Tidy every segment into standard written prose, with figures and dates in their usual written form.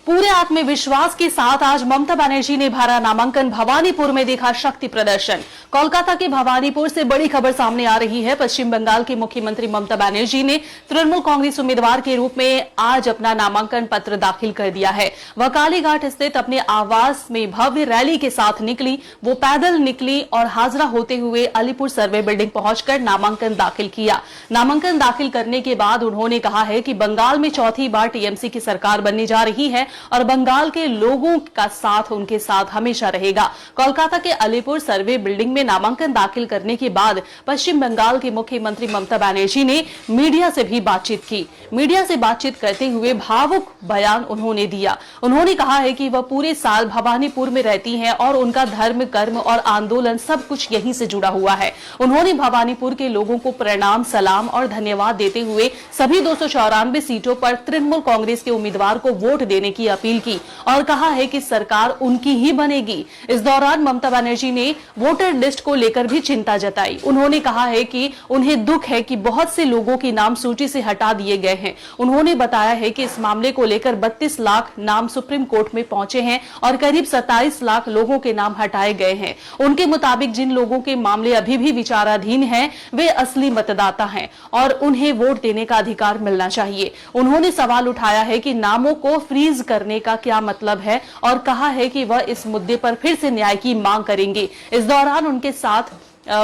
पूरे आत्मविश्वास के साथ आज ममता बनर्जी ने भरा नामांकन। भवानीपुर में देखा शक्ति प्रदर्शन। कोलकाता के भवानीपुर से बड़ी खबर सामने आ रही है। पश्चिम बंगाल की मुख्यमंत्री ममता बनर्जी ने तृणमूल कांग्रेस उम्मीदवार के रूप में आज अपना नामांकन पत्र दाखिल कर दिया है। वह कालीघाट स्थित अपने आवास में भव्य रैली के साथ निकली। वो पैदल निकली और हाजरा होते हुए अलीपुर सर्वे बिल्डिंग पहुंचकर नामांकन दाखिल किया। नामांकन दाखिल करने के बाद उन्होंने कहा है कि बंगाल में चौथी बार टीएमसी की सरकार बनने जा रही है और बंगाल के लोगों का साथ उनके साथ हमेशा रहेगा। कोलकाता के अलीपुर सर्वे बिल्डिंग में नामांकन दाखिल करने के बाद पश्चिम बंगाल की मुख्यमंत्री ममता बनर्जी ने मीडिया से भी बातचीत की। मीडिया से बातचीत करते हुए भावुक बयान उन्होंने दिया। उन्होंने कहा है कि वह पूरे साल भवानीपुर में रहती हैं और उनका धर्म, कर्म और आंदोलन सब कुछ यहीं से जुड़ा हुआ है। उन्होंने भवानीपुर के लोगों को प्रणाम, सलाम और धन्यवाद देते हुए सभी 294 सीटों पर तृणमूल कांग्रेस के उम्मीदवार को वोट देने की अपील की और कहा है कि सरकार उनकी ही बनेगी। इस दौरान ममता बनर्जी ने वोटर लिस्ट को लेकर भी चिंता जताई। उन्होंने कहा है कि उन्हें दुख है कि बहुत से लोगों के नाम सूची से हटा दिए गए हैं। उन्होंने बताया है कि इस मामले को लेकर 32 लाख नाम सुप्रीम कोर्ट में पहुंचे हैं और करीब 27 लाख लोगों के नाम हटाए गए हैं। उनके मुताबिक जिन लोगों के मामले अभी भी विचाराधीन हैं, वे असली मतदाता हैं और उन्हें वोट देने का अधिकार मिलना चाहिए। उन्होंने सवाल उठाया है कि नामों को फ्रीज करने का क्या मतलब है और कहा है कि वह इस मुद्दे पर फिर से न्याय की मांग करेंगे। इस दौरान उनके साथ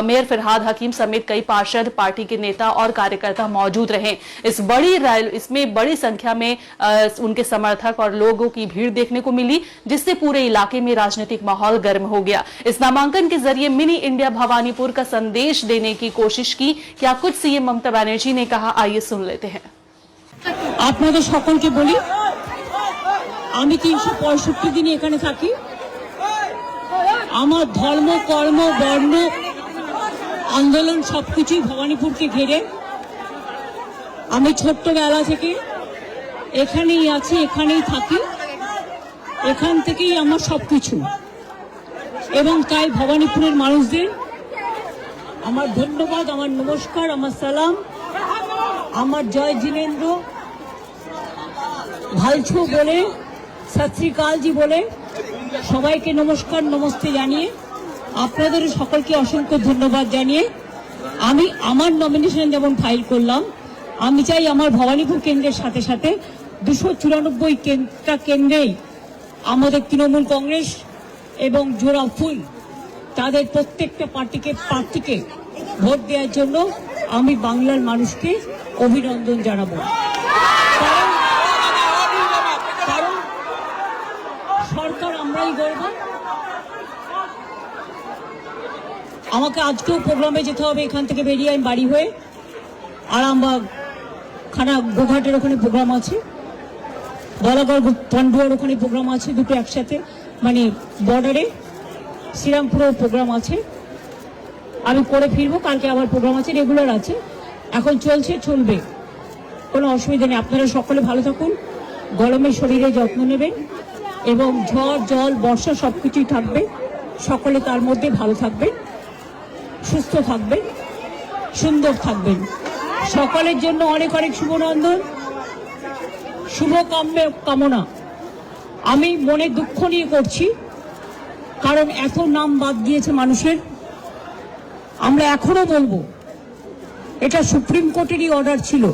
मेयर फिरहाद हकीम समेत कई पार्षद, पार्टी के नेता और कार्यकर्ता मौजूद रहे। इसमें बड़ी संख्या में उनके समर्थक और लोगों की भीड़ देखने को मिली, जिससे पूरे इलाके में राजनीतिक माहौल गर्म हो गया। इस नामांकन के जरिए मिनी इंडिया भवानीपुर का संदेश देने की कोशिश की। क्या कुछ सीएम ममता बनर्जी ने कहा, आइए सुन लेते हैं। আপনাদের সকলকে বলি, আমি 365 দিন এখানে থাকি। আমার ধর্ম, কর্ম, বর্ণ, আন্দোলন সবকিছুই ভবানীপুরকে ঘিরে। আমি ছোট্টবেলা থেকে এখানেই আছি, এখানেই থাকি, এখান থেকেই আমার সবকিছু। এবং তাই ভবানীপুরের মানুষদের আমার ধন্যবাদ, আমার নমস্কার, আমার সালাম, আমার জয় জিনেন্দ্র ভালছো বলে, সত শ্রী আকাল জি বলে সবাইকে নমস্কার, নমস্তে জানিয়ে আপনাদের সকলকে অসংখ্য ধন্যবাদ জানিয়ে আমি আমার নমিনেশন যেমন ফাইল করলাম, আমি চাই আমার ভবানীপুর কেন্দ্রের সাথে সাথে 294টা কেন্দ্রেই আমাদের তৃণমূল কংগ্রেস এবং জোড়া ফুল তাদের প্রত্যেকটা প্রার্থীকে ভোট দেওয়ার জন্য আমি বাংলার মানুষকে অভিনন্দন জানাবো। কারণ সরকার আমরাই গড়ব। আমাকে আজকেও প্রোগ্রামে যেতে হবে, এখান থেকে বেরিয়ে আমি বাড়ি হয়ে আরামবাগ, গোঘাটের ওখানে প্রোগ্রাম আছে, বলাগড় পান্ডুয়ার ওখানে প্রোগ্রাম আছে, দুটো একসাথে, মানে বর্ডারে শ্রীরামপুরেও প্রোগ্রাম আছে। আমি করে ফিরবো, কালকে আবার প্রোগ্রাম আছে, রেগুলার আছে, এখন চলছে, চলবে, কোনো অসুবিধা নেই। আপনারা সকলে ভালো থাকুন, গরমে শরীরে যত্ন নেবেন এবং ঝড়, জল, বর্ষা সবকিছুই থাকবে। সকলে তার মধ্যে ভালো থাকবেন, সুস্থ থাকবেন, সুন্দর থাকবেন। সকলের জন্য অনেক অনেক শুভনন্দন, শুভ কামনা। আমি মনে দুঃখ নিয়ে করছি, কারণ এত নাম বাদ দিয়েছে মানুষের। আমরা এখনো বলবো, এটা সুপ্রিম কোর্টেরই অর্ডার ছিল।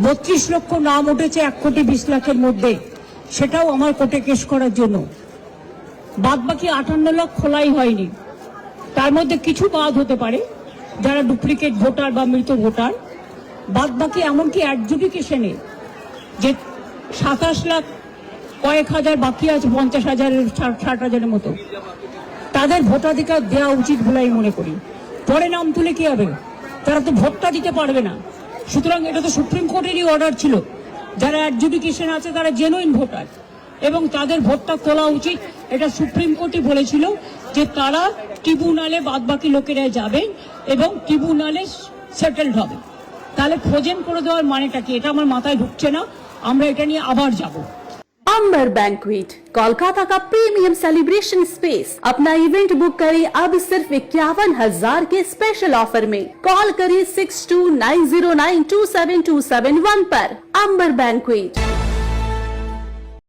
32 লক্ষ নাম উঠেছে 1,20,00,000-এর মধ্যে, সেটাও আমার কোর্টে কেস করার জন্য। বাদ বাকি 58 লাখ খোলাই হয়নি। তার মধ্যে কিছু বাদ হতে পারে যারা ডুপ্লিকেট ভোটার বা মৃত ভোটার। বাদ বাকি এমনকি অ্যাডজুডিকেশনে যে 27 লাখ কয়েক হাজার বাকি আছে, 50,000-এর 60,000-এর মতো, তাদের ভোটাধিকার দেওয়া উচিত বলে আমি মনে করি। পরে নাম তুলে কি হবে? তারা তো ভোটটা দিতে পারবে না। সুতরাং এটা তো সুপ্রিম কোর্টেরই অর্ডার ছিল। যারা অ্যাডজুডিকেশন আছে তারা জেনুইন ভোটার এবং তাদের ভোটটা তোলা উচিত। এটা সুপ্রিম কোর্টই বলেছিল যে তারা ট্রিব্যুনালে বাদ বাকি লোকেরা যাবেন এবং ট্রিব্যুনালে সেটেলড হবে। তাহলে ফ্রোজেন করে দেওয়ার মানেটা কি? এটা আমার মাথায় ঢুকছে না। আমরা এটা নিয়ে আবার যাবো। अंबर बैंक्वेट, कोलकाता का प्रीमियम सेलिब्रेशन स्पेस। अपना इवेंट बुक करें अब सिर्फ 51,000 के स्पेशल ऑफर में। कॉल करें 6290927271 पर। अंबर बैंक्वेट।